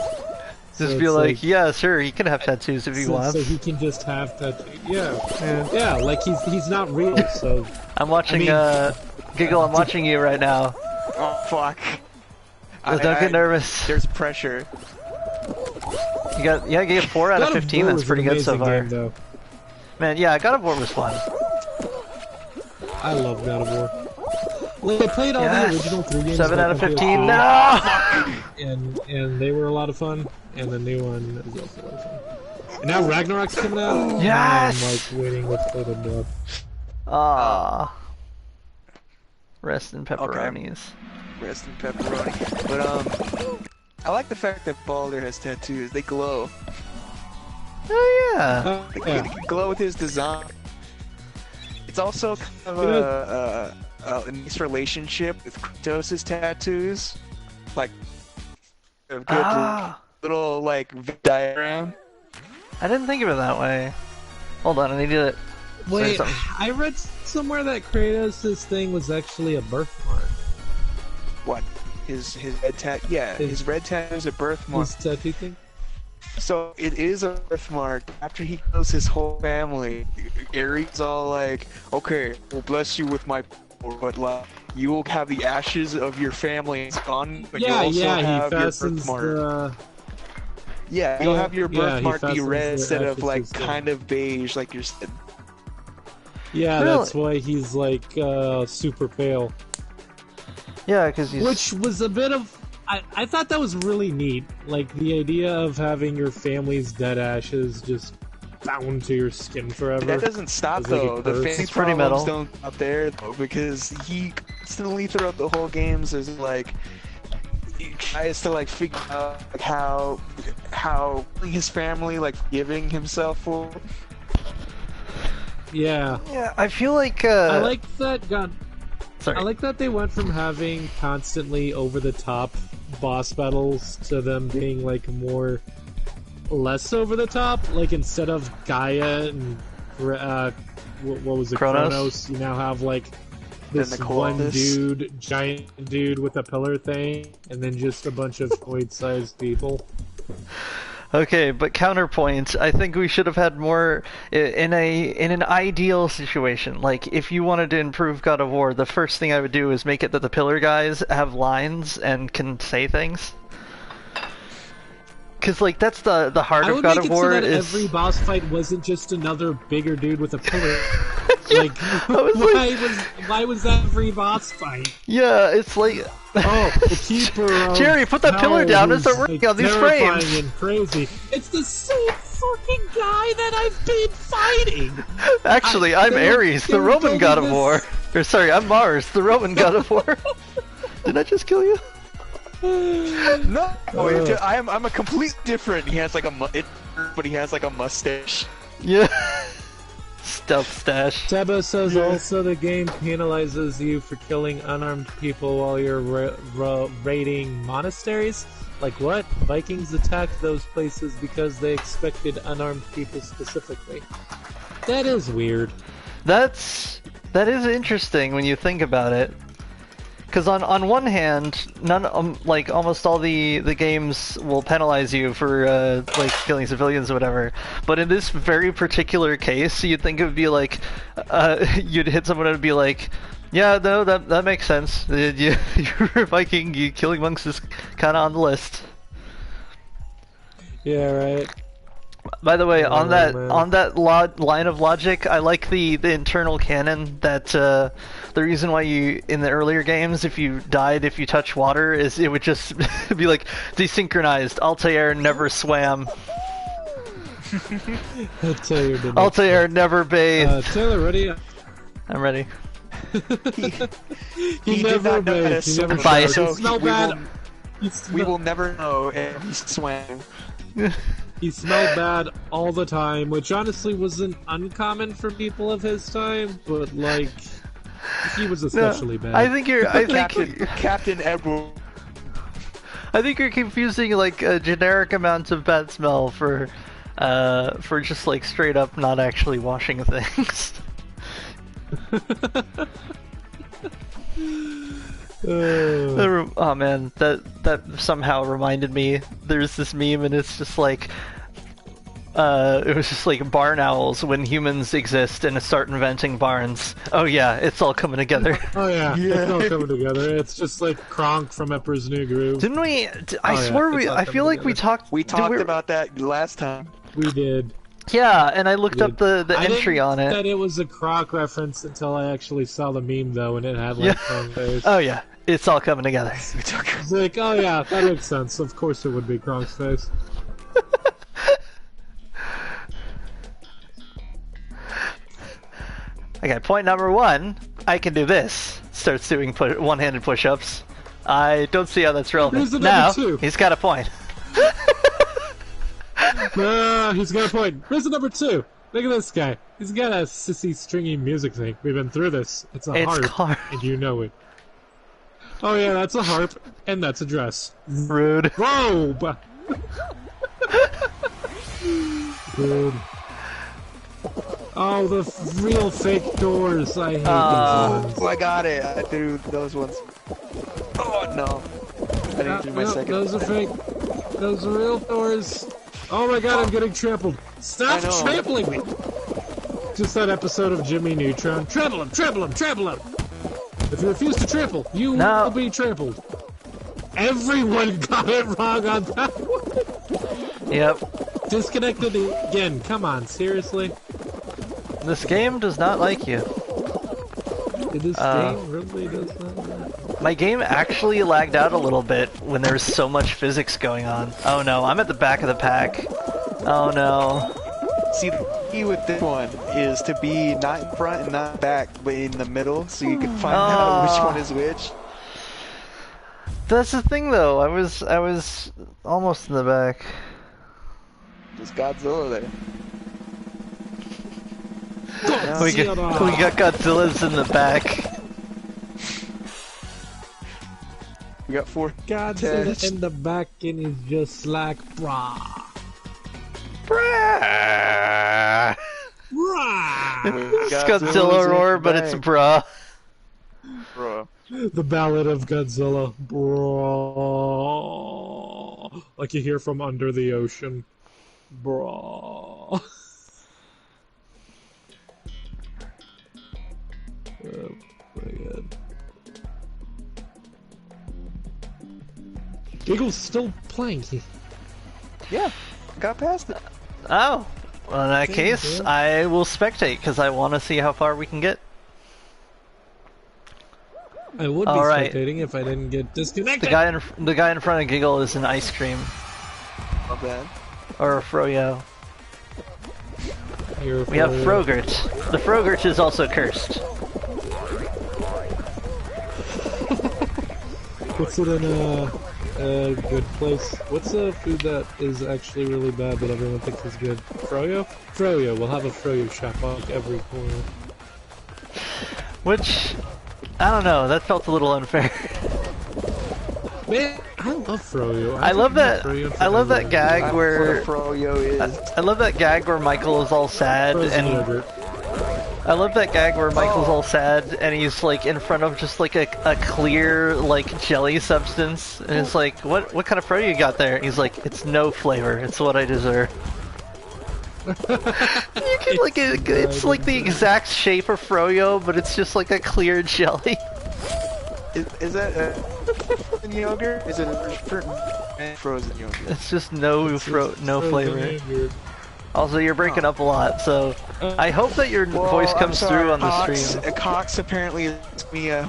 So just be it's like, yeah, sure, he can have tattoos if he so, wants. so he can just have that. Yeah, like he's not real. So I'm watching I mean- Giggle, I'm watching you right now. Oh fuck. Don't get nervous. There's pressure. You get 4 out of God 15. War That's was an pretty good so amazing far. game, though. Man, yeah, God of War was fun. I love God of War. Like, I played all Yes. the original 3 games. 7 back out of on 15. PS2, No! and they were a lot of fun. And the new one is also a lot of fun. And now Ragnarok's coming out. Yes! I'm like waiting with bated breath. Ah. Rest in pepperonis. Rest in pepperoni. But I like the fact that Baldur has tattoos. They glow. Oh yeah. They Yeah. glow with his design. It's also kind of a nice relationship with Kratos' tattoos. Like a good Ah. little like diagram. I didn't think of it that way. Hold on, I need to say Wait, something. I read somewhere that Kratos' thing was actually a birthmark. What? His red tat? Yeah, his red tattoo is a birthmark. His tattoo thing? So it is a birthmark. After he kills his whole family, Ares all like, "Okay, we'll bless you with my power, but like, you will have the ashes of your family on, but you Yeah, also yeah, he have your fastens birthmark." the... Yeah, you'll have your yeah, he birthmark be fastens red the instead of ashes like as well. kind of beige, like you said. Yeah, Really? that's why he's like super pale. Yeah, because he's. Which was a bit of... I thought that was really neat. Like, the idea of having your family's dead ashes just bound to your skin forever. That doesn't stop It's like a though. The curse. family It's pretty problems metal. don't stop there though, because he constantly throughout the whole games is like he tries to like figure out like how his family like giving himself for. Yeah. Yeah, I feel like. I like that God... Sorry. I like that they went from having constantly over-the-top boss battles to them being, like, more... less over-the-top. Like, instead of Gaia and... what was it? Kronos? You now have, like, this And the one Colossus. dude, giant dude with a pillar thing, and then just a bunch of toy-sized people. Okay, but counterpoint, I think we should have had more in an ideal situation. Like, if you wanted to improve God of War, the first thing I would do is make it that the pillar guys have lines and can say things. Because, like, that's the heart I of would God make of it so War that is... every boss fight wasn't just another bigger dude with a pillar. Like, was why was that every boss fight? Yeah, it's like... Oh, the keeper of Jerry, put that pillar hell down and who's, start working like, on these terrifying frames. and crazy. It's the same fucking guy that I've been fighting. Actually, I'm Ares, the Roman god of war. Or sorry, I'm Mars, the Roman god of war. Did I just kill you? No, I'm a complete different. He has like but he has like a mustache. Yeah. Stealth stash. Teba says also the game penalizes you for killing unarmed people while you're raiding monasteries. Like what? Vikings attacked those places because they expected unarmed people specifically. That is weird. That is interesting when you think about it. Because on one hand, like almost all the games will penalize you for like killing civilians or whatever. But in this very particular case, you'd think it would be like you'd hit someone and it'd be like, yeah, no, that makes sense. You're a Viking. You killing monks is kind of on the list. Yeah, right. By the way, on that line of logic, I like the internal canon that the reason why you in the earlier games, if you died if you touch water, is it would just be like desynchronized. Altair never swam. Altair never bathed. Taylor, ready? I'm ready. He never bathed. So we will never know if he swam. He smelled bad all the time, which honestly wasn't uncommon for people of his time, but like, he was especially bad. I think Captain Edward. I think you're confusing like a generic amount of bad smell for just like straight up not actually washing things. Oh man, that somehow reminded me. There's this meme and it's just like, it was just like barn owls when humans exist and start inventing barns. Oh yeah, it's all coming together. Oh yeah, it's all coming together. It's just like Kronk from Emperor's New Groove. Didn't we? I feel like we talked. We talked about that last time. We did. Yeah, and I looked up the entry on it. I didn't know that it was a Kronk reference until I actually saw the meme though, and it had like Kronk face. Oh yeah, it's all coming together. It's like, oh yeah, that makes sense. Of course it would be Kronk's face. Okay, point number one, I can do this. Starts doing one-handed push-ups. I don't see how that's relevant. Now, he's got a point. He's got a point. Reason number two. Look at this guy. He's got a sissy stringy music thing. We've been through this. It's a harp, and you know it. Oh yeah, that's a harp, and that's a dress. Rude. Robe! Rude. Oh, the real fake doors. I hate these ones. Oh, I got it. I threw those ones. Oh, no. I didn't do my second. Those are fake. Those are real doors. Oh my god, I'm getting trampled. Stop trampling me! Just that episode of Jimmy Neutron. Trample him, trample him, trample him! If you refuse to trample, you will be trampled. Everyone got it wrong on that one. Yep. Disconnected again. Come on, seriously? This game does not like you. This game really does not like. My game actually lagged out a little bit when there was so much physics going on. Oh no, I'm at the back of the pack. Oh no. See, the key with this one is to be not in front and not back, but in the middle, so you can find out which one is which. That's the thing though, I was almost in the back. There's Godzilla there. We got Godzilla's in the back. We got 4 Godzilla in the back and he's just like, brah. Brah. Brah. It's Godzilla roar, but it's brah. Bruh. The Ballad of Godzilla. Brah. Like you hear from under the ocean. Brah. Oh, pretty good. Giggle's still playing. Yeah, got past it. Oh, well in that case, I will spectate because I want to see how far we can get. I would be spectating if I didn't get disconnected. The guy in front of Giggle is an ice cream. Not bad. Or a froyo. Here We have Frogurt. The Frogurt is also cursed. Puts it in a good place. What's a food that is actually really bad but everyone thinks is good? Froyo? Froyo. We'll have a Froyo shop on every corner. Which, I don't know, that felt a little unfair. Man, I love Froyo. I love that gag where Froyo is. I love that gag where Michael is all sad Frozen and yogurt. I love that gag where Michael's all sad and he's like in front of just like a clear like jelly substance and it's like what kind of Froyo you got there? And he's like, it's no flavor, it's what I deserve. You can like it's like the exact shape of Froyo, but it's just like a clear jelly. Is that frozen yogurt? Is it frozen yogurt? It's just no flavor. Yogurt. Also, you're breaking up a lot, so I hope that your voice comes through on the stream. Cox apparently is Mia.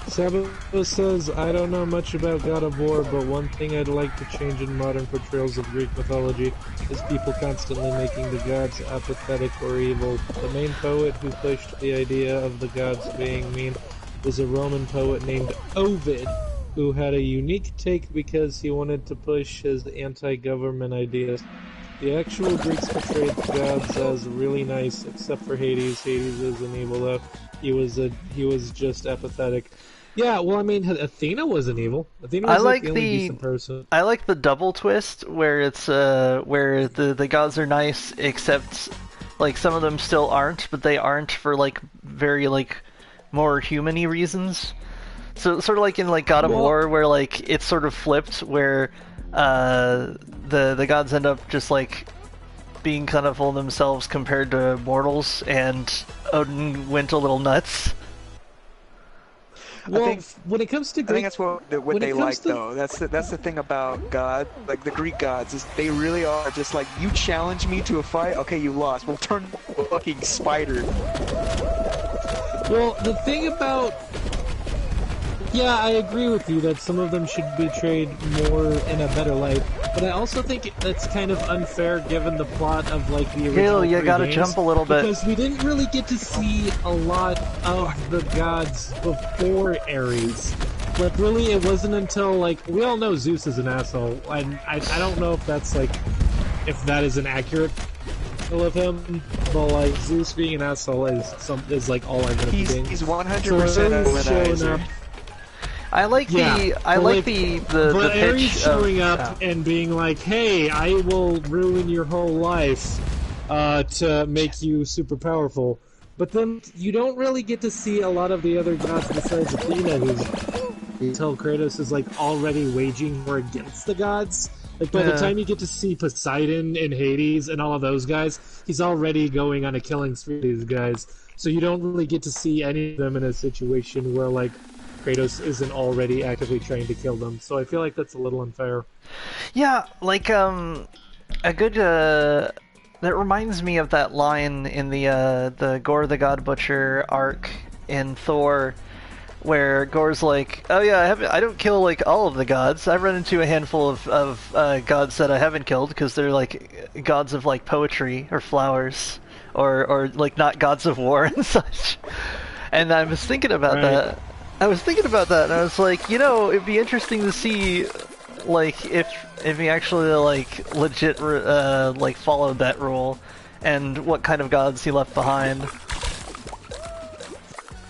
Sabo says, I don't know much about God of War, but one thing I'd like to change in modern portrayals of Greek mythology is people constantly making the gods apathetic or evil. The main poet who pushed the idea of the gods being mean was a Roman poet named Ovid, who had a unique take because he wanted to push his anti-government ideas. The actual Greeks portrayed the gods as really nice, except for Hades. Hades isn't evil though. He was just apathetic. Yeah, well, I mean, Athena wasn't evil. Athena was like the only decent person. I like the double twist where it's where the gods are nice, except like some of them still aren't, but they aren't for like very like more human-y reasons. So sort of like in like God of War, where like it's sort of flipped, where the gods end up just like being kind of full of themselves compared to mortals, and Odin went a little nuts. Well, when it comes to Greek, I think that's what they like though. That's the thing about God, like the Greek gods, is they really are just like, you challenge me to a fight, okay, you lost. We'll turn into a fucking spider. Well, the thing about... Yeah, I agree with you that some of them should be portrayed more in a better light, but I also think that's kind of unfair given the plot of like the original you gotta games, jump a little bit. because we didn't really get to see a lot of the gods before Ares. Like really, it wasn't until like we all know Zeus is an asshole, and I don't know if that's like if that is an accurate of him, but like Zeus being an asshole is like all I know. He's 100% a womanizer. I like the But Ares pitch showing of, up and being like, "Hey, I will ruin your whole life to make you super powerful." But then you don't really get to see a lot of the other gods besides Athena, until Kratos is like already waging war against the gods. Like by the time you get to see Poseidon and Hades and all of those guys, he's already going on a killing spree with these guys. So you don't really get to see any of them in a situation where like Kratos isn't already actively trying to kill them, so I feel like that's a little unfair. Yeah, like a good that reminds me of that line in the Gore the God Butcher arc in Thor, where Gore's like, "Oh yeah, I don't kill like all of the gods. I've run into a handful of gods that I haven't killed because they're like gods of like poetry or flowers or like not gods of war and such." And I was thinking about that. I was thinking about that, and I was like, you know, it'd be interesting to see, like, if he actually, like, legit, like, followed that rule, and what kind of gods he left behind.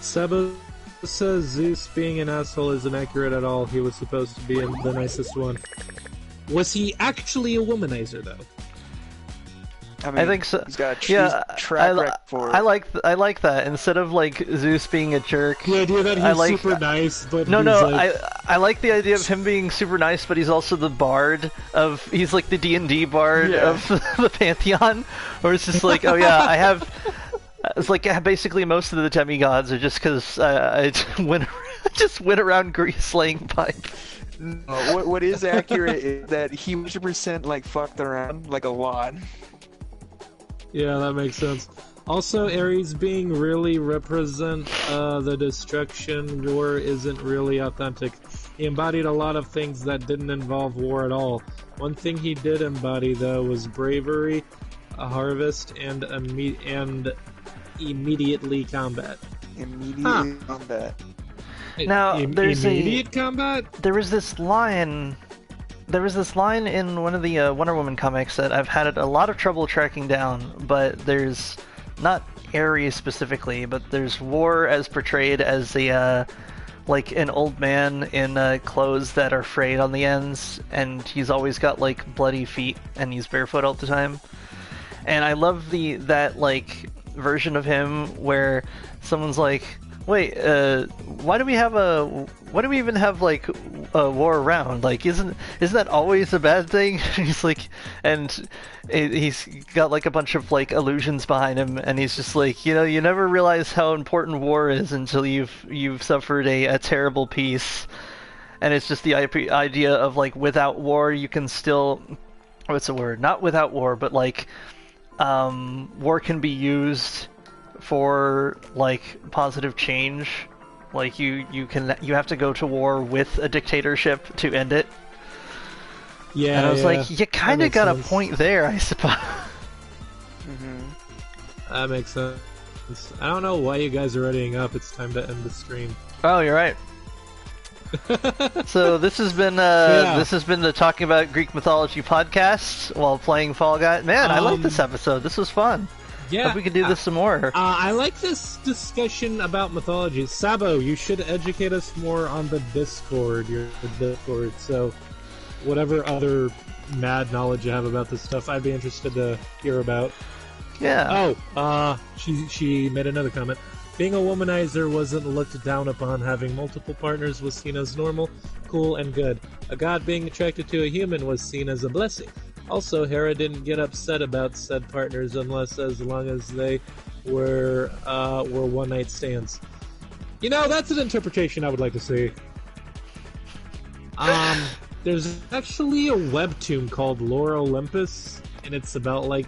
Seba says Zeus being an asshole isn't accurate at all. He was supposed to be the nicest one. Was he actually a womanizer, though? I mean, I think so. He's got a track record for it. I like that. Instead of like Zeus being a jerk, the idea that he's super nice, but I like the idea of him being super nice, but he's also the bard of. He's like the D&D bard of the Pantheon, where it's just like, oh yeah, I have. It's like basically most of the demigods are just because I just went around Greece slaying pipe. What is accurate is that he 100% like fucked around like a lot. Yeah, that makes sense. Also, Ares being really represent the destruction war isn't really authentic. He embodied a lot of things that didn't involve war at all. One thing he did embody, though, was bravery, a harvest, and immediately combat. Immediately combat. Now, there's immediate combat? There was this line in one of the Wonder Woman comics that I've had a lot of trouble tracking down, but there's not Ares specifically, but there's War as portrayed as like an old man in clothes that are frayed on the ends, and he's always got like bloody feet, and he's barefoot all the time. And I love that like version of him where someone's like, wait, why do we even have like a war around? Like, isn't that always a bad thing? He's like, and he's got like a bunch of like illusions behind him, and he's just like, you never realize how important war is until you've suffered a terrible peace. And it's just the idea of like, without war you can still, what's the word? Not without war, but like, war can be used for like positive change. Like you have to go to war with a dictatorship to end it. Yeah, and I was like, you kind of got sense. A point there, I suppose. That makes sense. I don't know why you guys are readying up. It's time to end the stream. Oh, you're right. So this has been the Talking About Greek Mythology podcast while playing Fall Guys. Man, I like this episode. This was fun. Yeah, hope we can do this some more. I like this discussion about mythology. Sabo, you should educate us more on the Discord. Your Discord. So, whatever other mad knowledge you have about this stuff, I'd be interested to hear about. Yeah. Oh, she made another comment. Being a womanizer wasn't looked down upon. Having multiple partners was seen as normal, cool, and good. A god being attracted to a human was seen as a blessing. Also, Hera didn't get upset about said partners as long as they were one-night stands. That's an interpretation I would like to see. There's actually a webtoon called Lore Olympus, and it's about like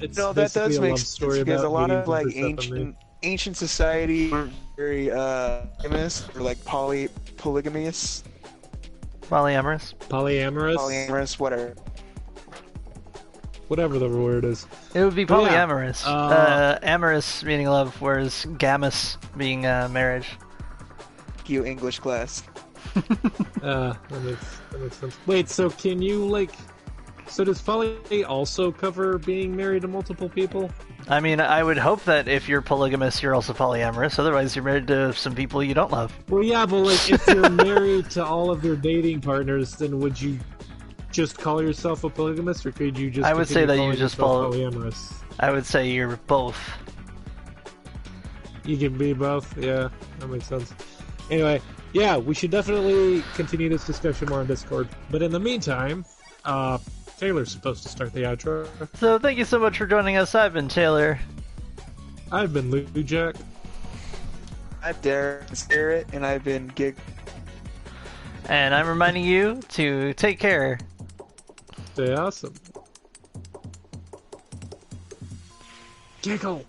that does make sense because a lot of like ancient society were very polygamous or like polygamous. Polyamorous, whatever the word is. It would be polyamorous. Amorous meaning love, whereas gamus being marriage. You English class. That makes sense. Wait, so can you so does poly also cover being married to multiple people? I mean, I would hope that if you're polygamous, you're also polyamorous. Otherwise, you're married to some people you don't love. Well, yeah, but if you're married to all of your dating partners, then would you just call yourself a polygamist, or could you just? I would say that you just polyamorous. I would say you're both. You can be both. Yeah, that makes sense. Anyway, yeah, we should definitely continue this discussion more on Discord. But in the meantime, Taylor's supposed to start the outro. So thank you so much for joining us. I've been Taylor. I've been Lou Jack. I'm Darren Spirit, and I've been Gig. And I'm reminding you to take care. Stay awesome. Giggle.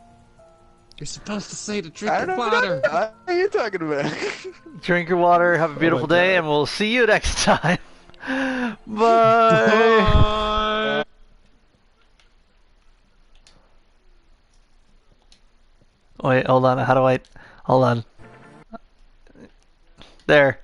You're supposed to say to drink your water. What are you talking about? Drink your water, have a beautiful day, and we'll see you next time. Bye. Bye. Wait, hold on. Hold on. There.